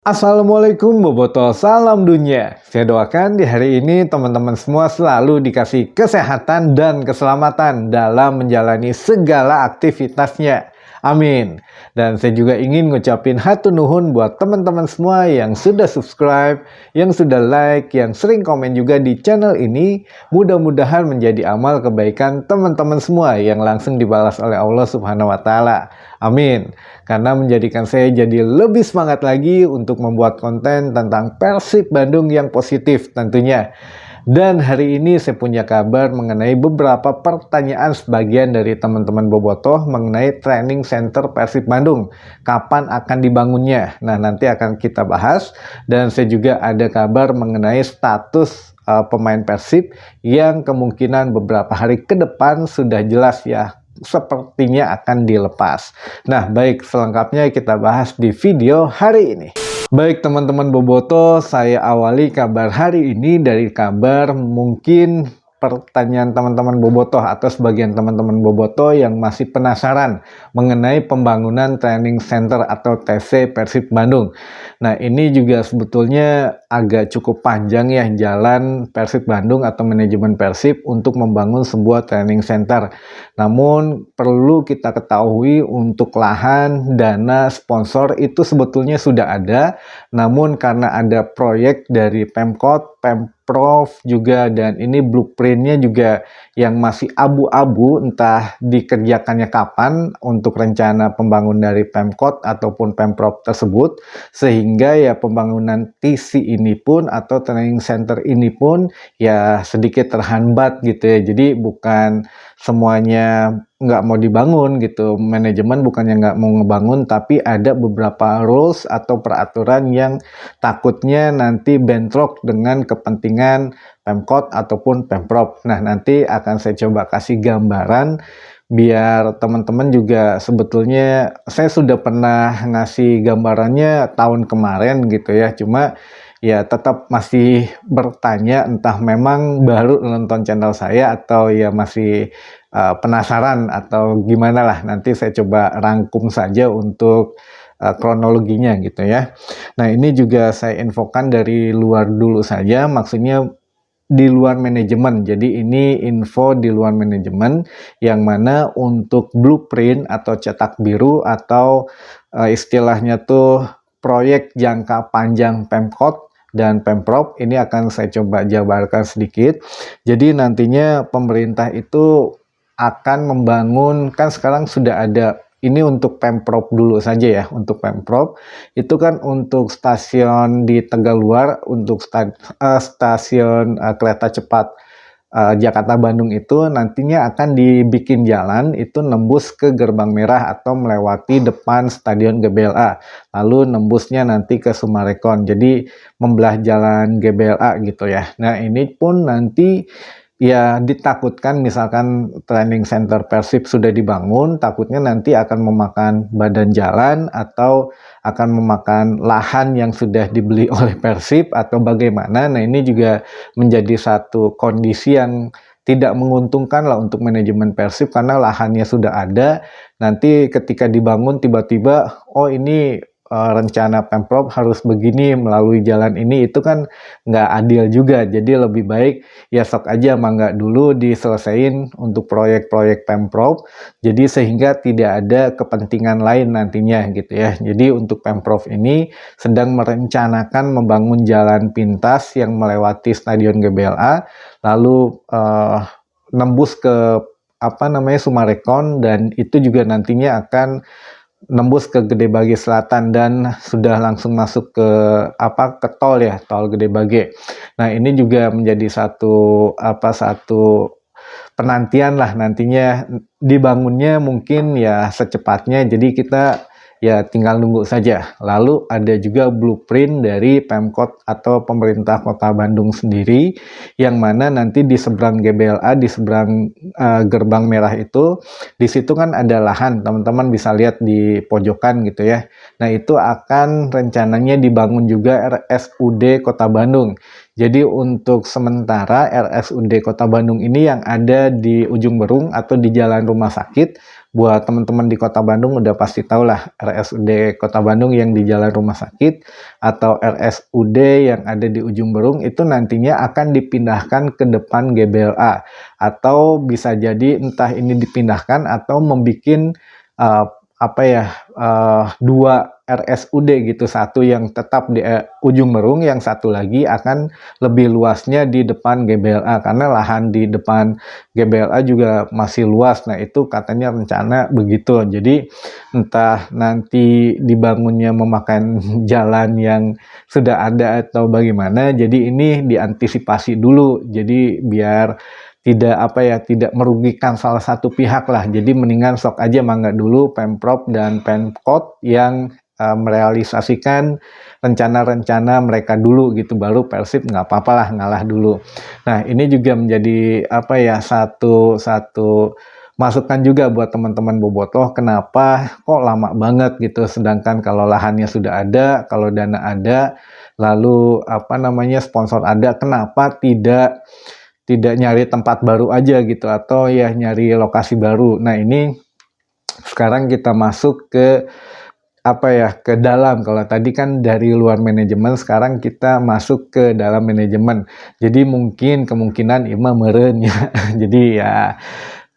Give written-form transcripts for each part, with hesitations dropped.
Assalamualaikum Boboto, salam dunia. Saya doakan di hari ini teman-teman semua selalu dikasih kesehatan dan keselamatan dalam menjalani segala aktivitasnya. Amin. Dan saya juga ingin ngucapin hatur nuhun buat teman-teman semua yang sudah subscribe, yang sudah like, yang sering komen juga di channel ini. Mudah-mudahan menjadi amal kebaikan teman-teman semua yang langsung dibalas oleh Allah Subhanahu wa Ta'ala. Amin. Karena menjadikan saya jadi lebih semangat lagi untuk membuat konten tentang Persib Bandung yang positif tentunya. Dan hari ini saya punya kabar mengenai beberapa pertanyaan sebagian dari teman-teman Bobotoh mengenai training center Persib Bandung. Kapan akan dibangunnya? Nah, nanti akan kita bahas. Dan saya juga ada kabar mengenai status pemain Persib yang kemungkinan beberapa hari ke depan sudah jelas ya, sepertinya akan dilepas. Nah, baik, selengkapnya kita bahas di video hari ini. Baik teman-teman Boboto, saya awali kabar hari ini dari kabar mungkin pertanyaan teman-teman Boboto atau sebagian teman-teman Boboto yang masih penasaran mengenai pembangunan training center atau TC Persib Bandung. Nah, ini juga sebetulnya agak cukup panjang ya jalan Persib Bandung atau manajemen Persib untuk membangun sebuah training center. Namun perlu kita ketahui untuk lahan, dana, sponsor itu sebetulnya sudah ada. Namun karena ada proyek dari Pemkot, Pemprov juga, dan ini blueprintnya juga yang masih abu-abu entah dikerjakannya kapan untuk rencana pembangunan dari Pemkot ataupun Pemprov tersebut, sehingga ya pembangunan TC ini pun atau training center ini pun ya sedikit terhambat gitu ya. Jadi bukan semuanya nggak mau dibangun gitu, manajemen bukannya nggak mau ngebangun, tapi ada beberapa rules atau peraturan yang takutnya nanti bentrok dengan kepentingan Pemkot ataupun Pemprov. Nah, nanti akan saya coba kasih gambaran biar teman-teman juga, sebetulnya saya sudah pernah ngasih gambarannya tahun kemarin gitu ya, cuma ya tetap masih bertanya entah memang baru nonton channel saya atau ya masih penasaran atau gimana lah. Nanti saya coba rangkum saja untuk kronologinya gitu ya. Nah, ini juga saya infokan dari luar dulu saja, maksudnya di luar manajemen. Jadi ini info di luar manajemen yang mana untuk blueprint atau cetak biru atau istilahnya tuh proyek jangka panjang Pemkot dan Pemprov ini akan saya coba jabarkan sedikit. Jadi nantinya pemerintah itu akan membangun, kan sekarang sudah ada, ini untuk Pemprov dulu saja ya. Untuk Pemprov itu kan untuk stasiun di Tegaluar, untuk stasiun kereta cepat Jakarta Bandung itu nantinya akan dibikin jalan itu nembus ke Gerbang Merah atau melewati depan Stadion GBLA, lalu nembusnya nanti ke Sumarekon, jadi membelah jalan GBLA gitu ya. Nah, ini pun nanti ya ditakutkan misalkan training center Persib sudah dibangun, takutnya nanti akan memakan badan jalan atau akan memakan lahan yang sudah dibeli oleh Persib atau bagaimana. Nah, ini juga menjadi satu kondisi yang tidak menguntungkan lah untuk manajemen Persib karena lahannya sudah ada. Nanti ketika dibangun tiba-tiba, oh ini rencana Pemprov harus begini melalui jalan ini, itu kan nggak adil juga. Jadi lebih baik ya sok aja mangga dulu diselesain untuk proyek-proyek Pemprov, jadi sehingga tidak ada kepentingan lain nantinya gitu ya. Jadi untuk Pemprov ini sedang merencanakan membangun jalan pintas yang melewati Stadion GBLA, lalu nembus ke Sumarekon, dan itu juga nantinya akan nembus ke Gede Bage Selatan dan sudah langsung masuk ke ke tol ya, tol Gede Bage. Nah, ini juga menjadi satu penantian lah nantinya dibangunnya, mungkin ya secepatnya, jadi kita ya tinggal nunggu saja. Lalu ada juga blueprint dari Pemkot atau pemerintah Kota Bandung sendiri, yang mana nanti di seberang GBLA, di seberang Gerbang Merah itu, di situ kan ada lahan, teman-teman bisa lihat di pojokan gitu ya. Nah, itu akan rencananya dibangun juga RSUD Kota Bandung. Jadi untuk sementara RSUD Kota Bandung ini yang ada di Ujung Berung atau di Jalan Rumah Sakit, buat teman-teman di Kota Bandung udah pasti tahu lah RSUD Kota Bandung yang di Jalan Rumah Sakit atau RSUD yang ada di Ujung Berung itu nantinya akan dipindahkan ke depan GBLA, atau bisa jadi entah ini dipindahkan atau membikin apa ya, dua RSUD gitu, satu yang tetap di Ujung Berung, yang satu lagi akan lebih luasnya di depan GBLA, karena lahan di depan GBLA juga masih luas. Nah itu katanya rencana begitu, jadi entah nanti dibangunnya memakan jalan yang sudah ada atau bagaimana, jadi ini diantisipasi dulu, jadi biar tidak apa ya, tidak merugikan salah satu pihak lah. Jadi mendingan sok aja mangga dulu Pemprov dan Pemkot yang merealisasikan rencana-rencana mereka dulu gitu, baru Persib nggak apa-apa lah ngalah dulu. Nah ini juga menjadi apa ya, satu masukan juga buat teman-teman bobotoh, kenapa kok lama banget gitu, sedangkan kalau lahannya sudah ada, kalau dana ada, lalu apa namanya, sponsor ada, kenapa tidak nyari tempat baru aja gitu, atau ya nyari lokasi baru. Nah ini sekarang kita masuk ke apa ya, ke dalam. Kalau tadi kan dari luar manajemen, sekarang kita masuk ke dalam manajemen. Jadi mungkin kemungkinan Ima meureun ya. Jadi ya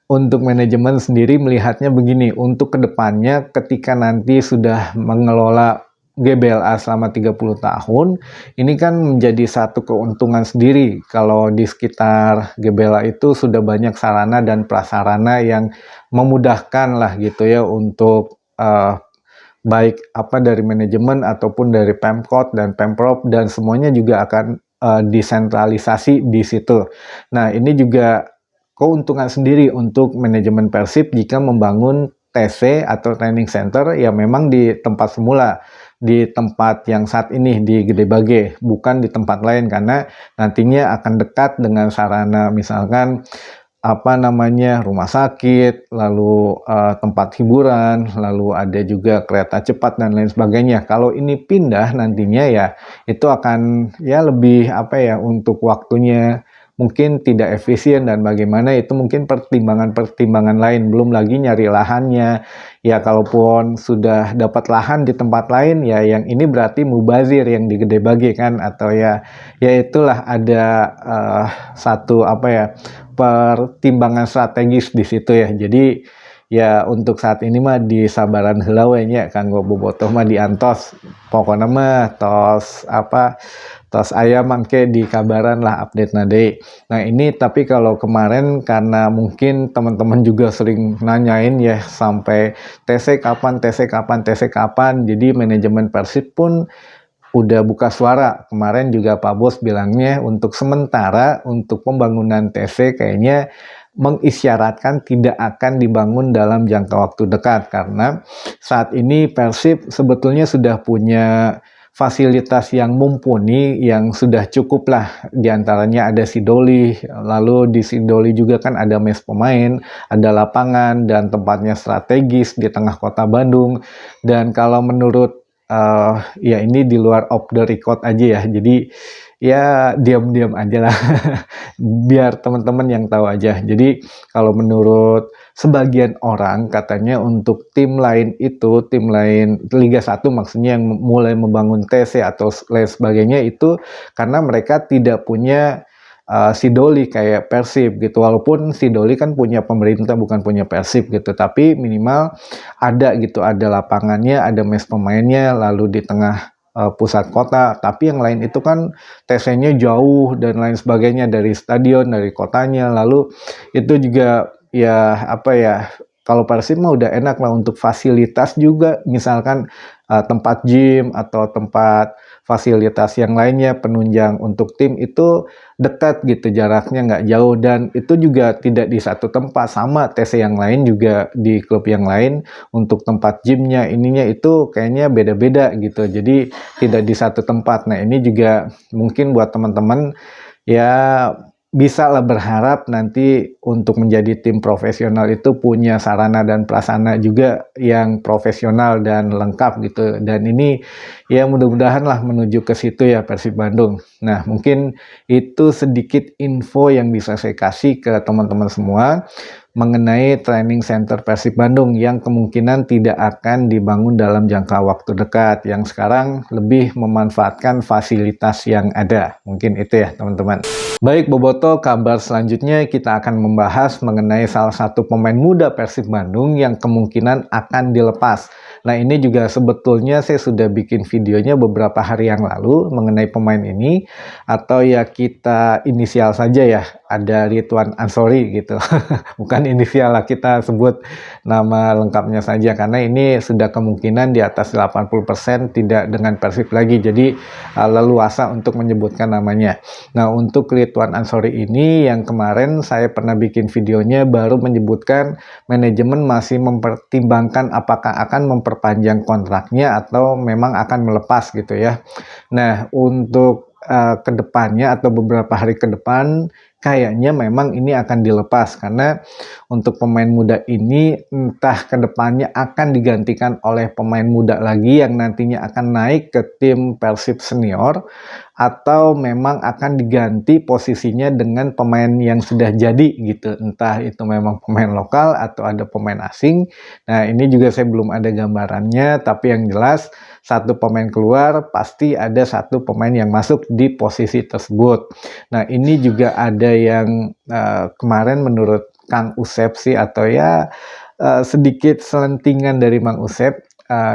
untuk manajemen sendiri melihatnya begini, untuk kedepannya ketika nanti sudah mengelola GBLA selama 30 tahun, ini kan menjadi satu keuntungan sendiri kalau di sekitar GBLA itu sudah banyak sarana dan prasarana yang memudahkan lah gitu ya untuk baik apa dari manajemen ataupun dari Pemkot dan Pemprov, dan semuanya juga akan disentralisasi di situ. Nah ini juga keuntungan sendiri untuk manajemen Persib jika membangun TC atau training center ya memang di tempat semula, di tempat yang saat ini di Gede Bage, bukan di tempat lain, karena nantinya akan dekat dengan sarana misalkan apa namanya, rumah sakit, lalu tempat hiburan, lalu ada juga kereta cepat dan lain sebagainya. Kalau ini pindah nantinya ya itu akan ya lebih apa ya, untuk waktunya mungkin tidak efisien dan bagaimana, itu mungkin pertimbangan-pertimbangan lain, belum lagi nyari lahannya. Ya kalaupun sudah dapat lahan di tempat lain ya yang ini berarti mubazir yang di Gede Bage kan, atau ya itulah ada satu apa ya, pertimbangan strategis di situ ya. Jadi ya untuk saat ini mah di sabaran heula we nya kanggo bobotoh mah diantos. Pokoknya mah tos apa, tos aya mangke di kabaran lah update deui. Nah ini tapi kalau kemarin karena mungkin teman-teman juga sering nanyain ya sampai TC kapan, TC kapan, TC kapan. Jadi manajemen Persib pun udah buka suara. Kemarin juga Pak Bos bilangnya untuk sementara untuk pembangunan TC kayaknya mengisyaratkan tidak akan dibangun dalam jangka waktu dekat, karena saat ini Persib sebetulnya sudah punya fasilitas yang mumpuni, yang sudah cukup lah, diantaranya ada Sidoli, lalu di Sidoli juga kan ada mes pemain, ada lapangan, dan tempatnya strategis di tengah kota Bandung. Dan kalau menurut ya ini di luar off the record aja ya, jadi ya diam-diam aja lah biar teman-teman yang tahu aja. Jadi kalau menurut sebagian orang katanya untuk tim lain itu, tim lain Liga 1 maksudnya yang mulai membangun TC atau lain sebagainya itu karena mereka tidak punya Sidoli kayak Persib gitu. Walaupun Sidoli kan punya pemerintah bukan punya Persib gitu, tapi minimal ada gitu, ada lapangannya, ada mes pemainnya, lalu di tengah pusat kota. Tapi yang lain itu kan TC-nya jauh dan lain sebagainya dari stadion, dari kotanya. Lalu itu juga ya apa ya, kalau Persib mah udah enak lah untuk fasilitas juga, misalkan tempat gym atau tempat fasilitas yang lainnya, penunjang untuk tim itu dekat gitu, jaraknya nggak jauh, dan itu juga tidak di satu tempat, sama TC yang lain juga di klub yang lain untuk tempat gymnya ininya itu kayaknya beda-beda gitu, jadi tidak di satu tempat. Nah ini juga mungkin buat teman-teman ya bisa lah berharap nanti untuk menjadi tim profesional itu punya sarana dan prasarana juga yang profesional dan lengkap gitu. Dan ini ya mudah-mudahan lah menuju ke situ ya Persib Bandung. Nah mungkin itu sedikit info yang bisa saya kasih ke teman-teman semua. mengenai training center Persib Bandung yang kemungkinan tidak akan dibangun dalam jangka waktu dekat, yang sekarang lebih memanfaatkan fasilitas yang ada. Mungkin itu ya teman-teman. Baik Boboto, kabar selanjutnya kita akan membahas mengenai salah satu pemain muda Persib Bandung yang kemungkinan akan dilepas. Nah ini juga sebetulnya saya sudah bikin videonya beberapa hari yang lalu mengenai pemain ini, atau ya kita inisial saja ya, ada Ridwan Ansori gitu. Bukan inisial lah, kita sebut nama lengkapnya saja karena ini sudah kemungkinan di atas 80% tidak dengan Persib lagi, jadi leluasa untuk menyebutkan namanya. Nah untuk Ridwan Ansori ini yang kemarin saya pernah bikin videonya baru menyebutkan manajemen masih mempertimbangkan apakah akan memperpanjang kontraknya atau memang akan melepas gitu ya. Nah untuk kedepannya atau beberapa hari ke depan kayaknya memang ini akan dilepas karena untuk pemain muda ini entah kedepannya akan digantikan oleh pemain muda lagi yang nantinya akan naik ke tim Persib senior, atau memang akan diganti posisinya dengan pemain yang sudah jadi gitu, entah itu memang pemain lokal atau ada pemain asing. Nah ini juga saya belum ada gambarannya, tapi yang jelas satu pemain keluar pasti ada satu pemain yang masuk di posisi tersebut. Nah ini juga ada yang kemarin menurut Kang Usep sih, atau ya sedikit selentingan dari Mang Usep,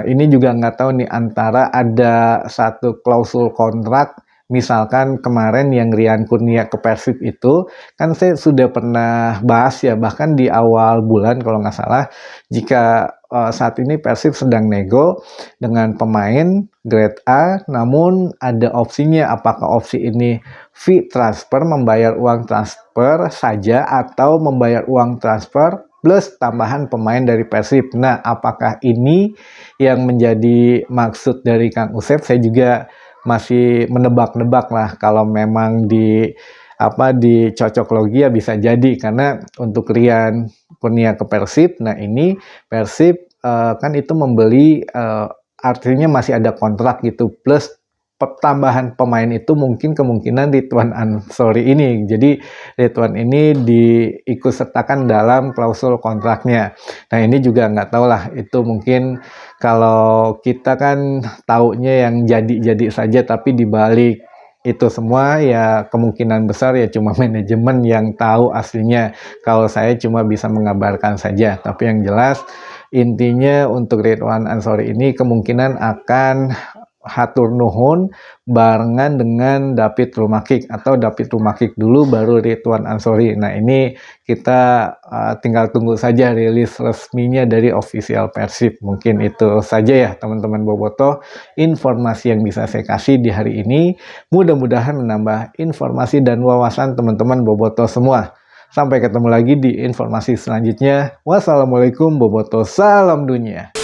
ini juga nggak tahu nih antara ada satu klausul kontrak. Misalkan kemarin yang Rian Kurnia ke Persib itu, kan saya sudah pernah bahas ya, bahkan di awal bulan kalau nggak salah, jika saat ini Persib sedang nego dengan pemain grade A, namun ada opsinya, apakah opsi ini fee transfer, membayar uang transfer saja, atau membayar uang transfer plus tambahan pemain dari Persib. Nah, apakah ini yang menjadi maksud dari Kang Usep? Saya juga masih menebak-nebak lah, kalau memang di cocok logi ya bisa jadi, karena untuk Rian Kurnia ke Persib, nah ini Persib kan itu membeli, artinya masih ada kontrak gitu, plus tambahan pemain itu mungkin kemungkinan Ridwan Ansori ini. Jadi Ridwan ini diikut sertakan dalam klausul kontraknya. Nah ini juga nggak tahu lah, itu mungkin kalau kita kan taunya yang jadi-jadi saja, tapi dibalik itu semua ya kemungkinan besar ya cuma manajemen yang tahu aslinya. Kalau saya cuma bisa mengabarkan saja, tapi yang jelas intinya untuk Ridwan Ansori ini kemungkinan akan hatur nuhun barengan dengan David Rumakik, atau David Rumakik dulu baru Ridwan Ansori. Nah ini kita tinggal tunggu saja rilis resminya dari official Persib. Mungkin itu saja ya teman-teman Boboto informasi yang bisa saya kasih di hari ini. Mudah-mudahan menambah informasi dan wawasan teman-teman Boboto semua. Sampai ketemu lagi di informasi selanjutnya. Wassalamualaikum Boboto, salam dunia.